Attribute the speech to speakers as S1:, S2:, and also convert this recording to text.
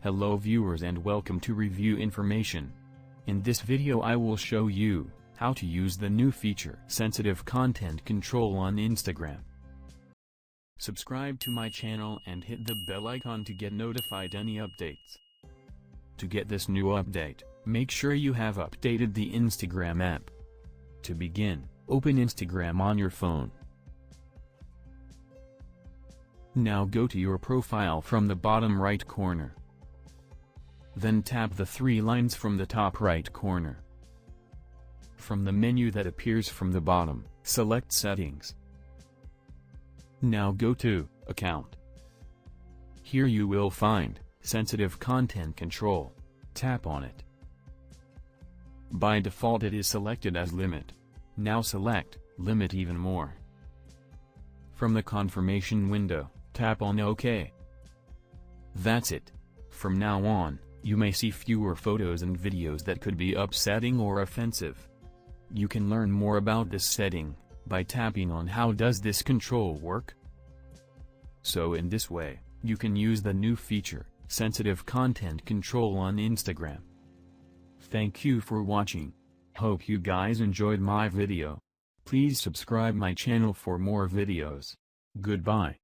S1: Hello viewers and welcome to Review Information. In this video I will show you how to use the new feature Sensitive Content Control on Instagram. Subscribe to my channel and hit the bell icon to get notified any updates. To get this new update, make sure you have updated the Instagram app. To begin, open Instagram on your phone. Now go to your profile from the bottom right corner. Then tap the three lines from the top right corner. From the menu that appears from the bottom, select Settings. Now go to Account. Here you will find Sensitive Content Control. Tap on it. By default it is selected as Limit. Now select Limit even more. From the confirmation window, tap on OK. That's it. From now on, you may see fewer photos and videos that could be upsetting or offensive. You can learn more about this setting by tapping on How does this control work? So in this way, you can use the new feature, Sensitive Content Control on Instagram. Thank you for watching. Hope you guys enjoyed my video. Please subscribe my channel for more videos. Goodbye.